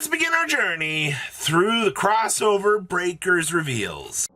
Let's begin our journey through the crossover breakers reveals.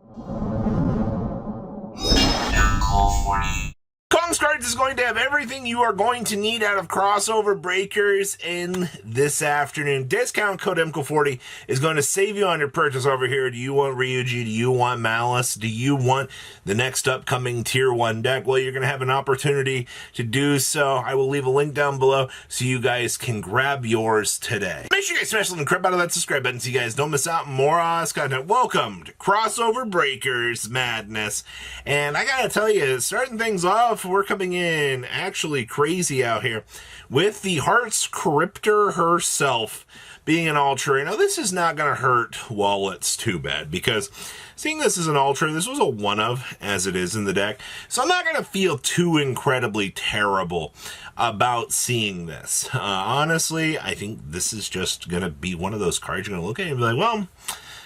Kong's Cards is going to have everything you are going to need out of crossover breakers in this afternoon. Discount code MCO40 is going to save you on your purchase over here. Do you want Ryzeal? Do you want Maliss? Do you want the next upcoming Tier 1 deck? Well, you're going to have an opportunity to do so. I will leave a link down below so you guys can grab yours today. Make sure you guys smash the crap out of that subscribe button so you guys don't miss out on more awesome content. Welcome to Crossover Breakers Madness. And I gotta tell you, starting things off, we're coming in actually crazy out here with the Heart's Cryptor herself being an ultra. Now, this is not going to hurt wallets too bad because seeing this as an ultra, this was a one of as it is in the deck. So I'm not going to feel too incredibly terrible about seeing this. Honestly, I think this is just going to be one of those cards you're going to look at and be like, well,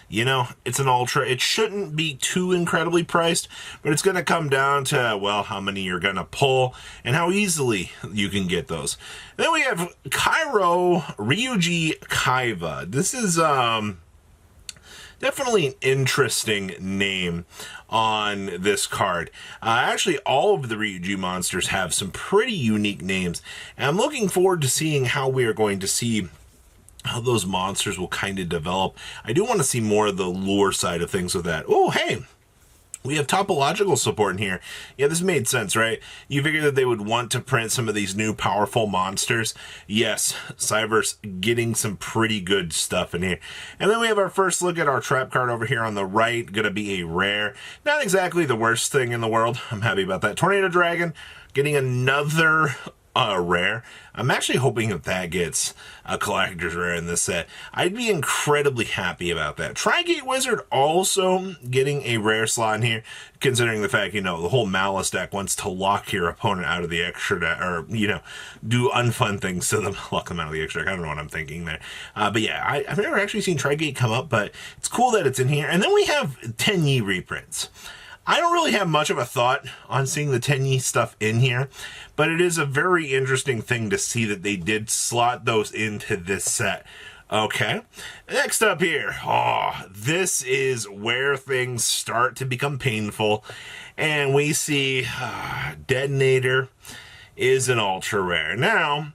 you know, it's an ultra. It shouldn't be too incredibly priced, but it's going to come down to, well, how many you're going to pull and how easily you can get those. Then we have Cairo Ryuji Kaiva. This is definitely an interesting name on this card. Actually, all of the Ryuji monsters have some pretty unique names, and I'm looking forward to seeing how we are going to see how those monsters will kind of develop. I do want to see more of the lore side of things with that. Oh, hey, we have topological support in here. Yeah, this made sense, right? You figured that they would want to print some of these new powerful monsters. Yes, Cyber's getting some pretty good stuff in here. And then we have our first look at our trap card over here on the right. Gonna be a rare. Not exactly the worst thing in the world. I'm happy about that. Tornado Dragon, getting another rare. I'm actually hoping that that gets a collector's rare in this set. I'd be incredibly happy about that. Tri-Gate Wizard also getting a rare slot in here, considering the fact, you know, the whole Maliss deck wants to lock your opponent out of the extra deck, or, you know, do unfun things to them, lock them out of the extra deck. I don't know what I'm thinking there. But yeah, I've never actually seen Tri-Gate come up, but it's cool that it's in here. And then we have 10-Yi reprints. I don't really have much of a thought on seeing the 10-Yi stuff in here, but it is a very interesting thing to see that they did slot those into this set. Okay, next up here, this is where things start to become painful, and we see Detonator is an ultra rare. Now,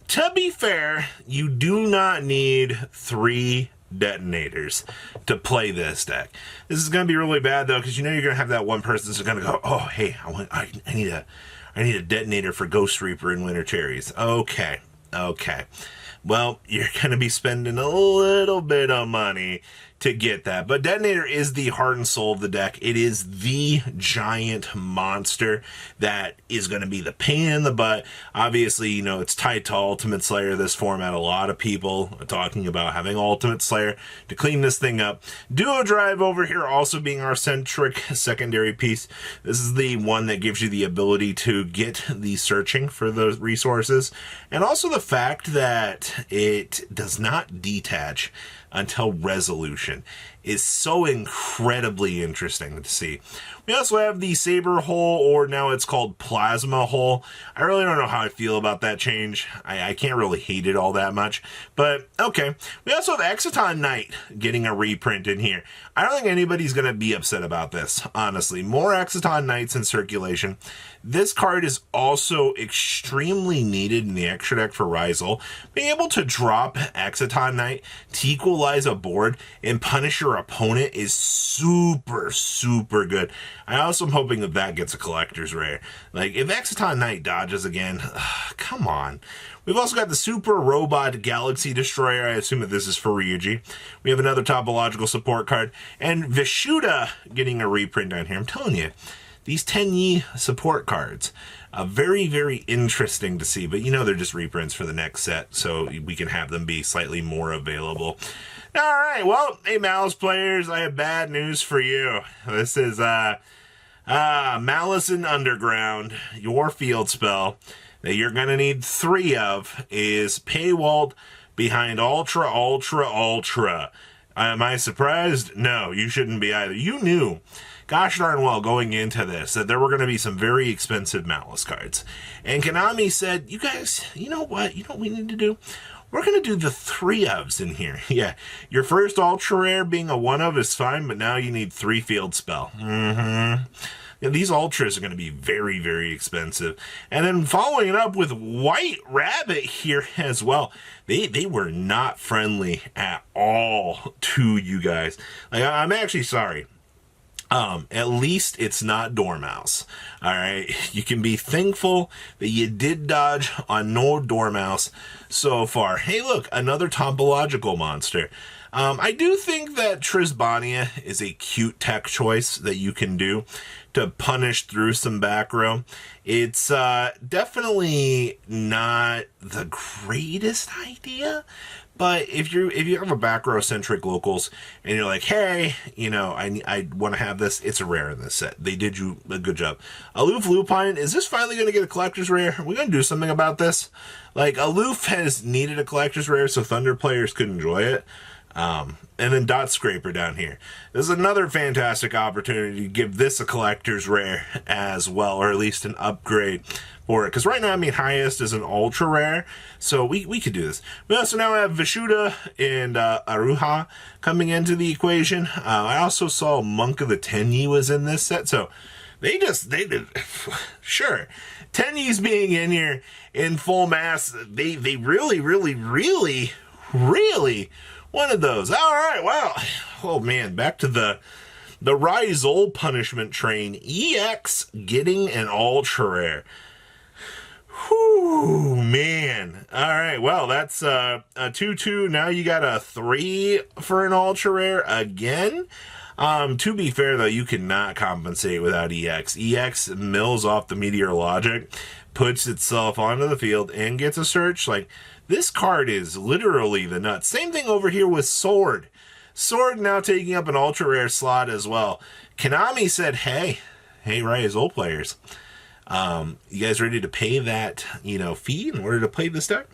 to be fair, you do not need 3 detonators to play this deck. This is going to be really bad though, because you know you're going to have that one person that's going to go, oh hey, I need a detonator for Ghost Reaper and Winter Cherries. Okay. Well, you're going to be spending a little bit of money to get that. But Detonator is the heart and soul of the deck. It is the giant monster that is going to be the pain in the butt. Obviously, you know, it's tied to Ultimate Slayer, this format. A lot of people are talking about having Ultimate Slayer to clean this thing up. Duo Drive over here also being our centric secondary piece. This is the one that gives you the ability to get the searching for those resources. And also the fact that it does not detach until resolution is so incredibly interesting to see. We also have the Saber Hole, or now it's called Plasma Hole. I really don't know how I feel about that change. I can't really hate it all that much, but okay. We also have Exciton Knight getting a reprint in here. I don't think anybody's going to be upset about this, honestly. More Exciton Knights in circulation. This card is also extremely needed in the extra deck for Ryzeal. Being able to drop Exciton Knight to equalize a board and punish your opponent is super, super good. I also am hoping that that gets a collector's rare. Like, if Exciton Knight dodges again, come on. We've also got the Super Robot Galaxy Destroyer. I assume that this is for Ryuji. We have another topological support card. And Vishuda getting a reprint on here. I'm telling you, these 10-Yi support cards, very, very interesting to see. But you know they're just reprints for the next set, so we can have them be slightly more available. All right, well, hey, Maliss players, I have bad news for you. This is Maliss in Underground, your field spell that you're going to need 3 of is Paywalt behind Ultra, Ultra, Ultra. Am I surprised? No, you shouldn't be either. You knew, gosh darn well, going into this, that there were going to be some very expensive Maliss cards. And Konami said, you guys, you know what? You know what we need to do? we're going to do the 3-ofs in here. Yeah, your first ultra rare being a 1-of is fine, but now you need 3 field spell. Yeah, these ultras are going to be very, very expensive. And then following it up with White Rabbit here as well. They were not friendly at all to you guys. Like, I'm actually sorry. At least it's not Dormouse. Alright, you can be thankful that you did dodge on no Dormouse so far. Hey look, another topological monster. I do think that Trisbania is a cute tech choice that you can do to punish through some back row. It's definitely not the greatest idea, but if you have a back row centric locals and you're like, hey, you know, I want to have this, it's a rare in this set. They did you a good job. Aloof Lupine, is this finally going to get a collector's rare? Are we going to do something about this? Like, Aloof has needed a collector's rare so Thunder players could enjoy it. And then Dot Scraper down here. This is another fantastic opportunity to give this a collector's rare as well, or at least an upgrade for it. Because right now, I mean, highest is an ultra rare, so we could do this. We also now have Vishuda and Aruha coming into the equation. I also saw Monk of the Tenyi was in this set, so they did, sure. Tenyi's being in here in full mass, they really wanted those. All right, wow. Oh man, back to the Ryzeal punishment train. EX getting an ultra rare. Whew, man. All right, well, that's a 2-2. Now you got a 3 for an ultra rare again. To be fair, though, you cannot compensate without EX. EX mills off the Meteor Logic, puts itself onto the field, and gets a search. Like, this card is literally the nuts. Same thing over here with Sword. Sword now taking up an ultra rare slot as well. Konami said, hey, Ryzeal players, you guys ready to pay that, fee in order to play this deck?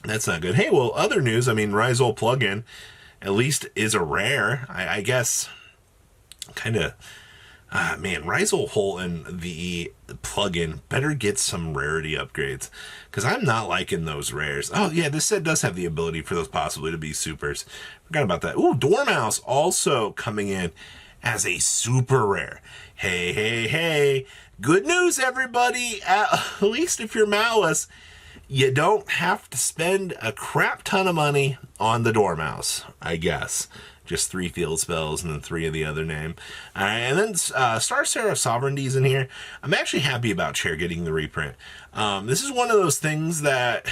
That's not good. Hey, well, other news, I mean, Ryzeal plugin at least is a rare. I guess, kind of, man, Ryzeal Hole and the plugin better get some rarity upgrades, because I'm not liking those rares. Oh, yeah, this set does have the ability for those possibly to be supers. Forgot about that. Ooh, Dormouse also coming in as a super rare. Hey. Good news, everybody. At least if you're Maliss, you don't have to spend a crap ton of money on the Dormouse, I guess. Just 3 field spells and then 3 of the other name. And then Star Seraph Sovereignty's in here. I'm actually happy about Chair getting the reprint. This is one of those things that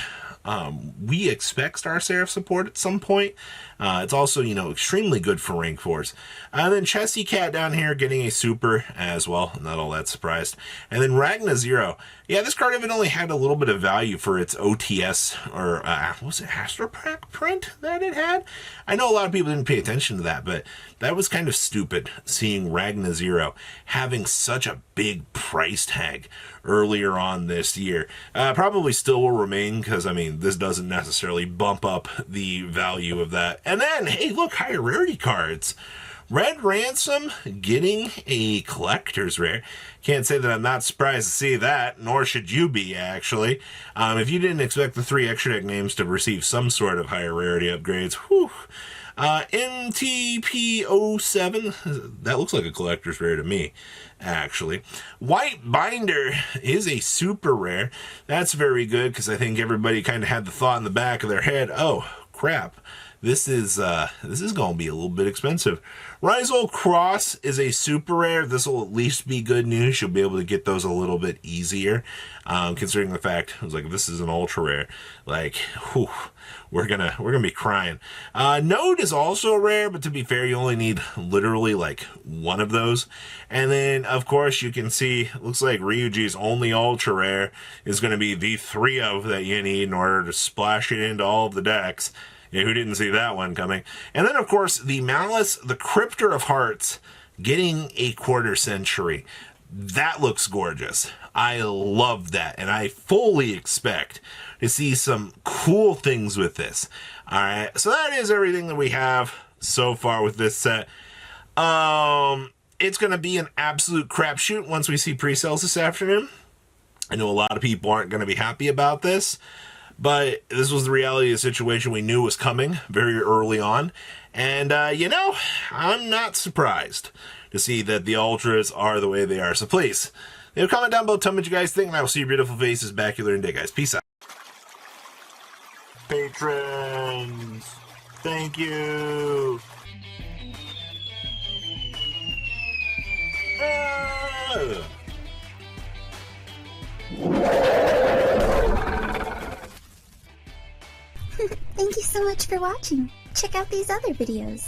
we expect Star Seraph support at some point. It's also, extremely good for rank 4s. And then Chessie Cat down here getting a super as well. Not all that surprised. And then Ragna Zero. Yeah, this card evidently had a little bit of value for its OTS, or was it Astropack print that it had? I know a lot of people didn't pay attention to that, but that was kind of stupid, seeing Ragna Zero having such a big price tag earlier on this year. Probably still will remain, because, I mean, this doesn't necessarily bump up the value of that. And then, hey, look, higher rarity cards. Red Ransom getting a collector's rare. Can't say that I'm not surprised to see that, nor should you be, actually. If you didn't expect the 3 extra deck names to receive some sort of higher rarity upgrades, whew. MTP07, that looks like a collector's rare to me, actually. White Binder is a super rare. That's very good, because I think everybody kind of had the thought in the back of their head, oh, crap. This is going to be a little bit expensive. Ryzeal Cross is a super rare. This will at least be good news. You'll be able to get those a little bit easier, considering the fact, I was like, if this is an ultra rare, like, whew, we're gonna be crying. Node is also rare, but to be fair, you only need literally like 1 of those. And then, of course, you can see, it looks like Ryuji's only ultra rare is going to be the 3 of that you need in order to splash it into all of the decks. Yeah, who didn't see that one coming? And then, of course, the Maliss, the Cryptor of Hearts, getting a quarter century. That looks gorgeous. I love that, and I fully expect to see some cool things with this. All right, so that is everything that we have so far with this set. It's going to be an absolute crapshoot once we see pre-sales this afternoon. I know a lot of people aren't going to be happy about this, But this was the reality of the situation we knew was coming very early on. And, I'm not surprised to see that the Ultras are the way they are. So please, leave a comment down below, tell me what you guys think, and I will see your beautiful faces back here in a day, guys. Peace out. Patrons, thank you. Thank you so much for watching. Check out these other videos.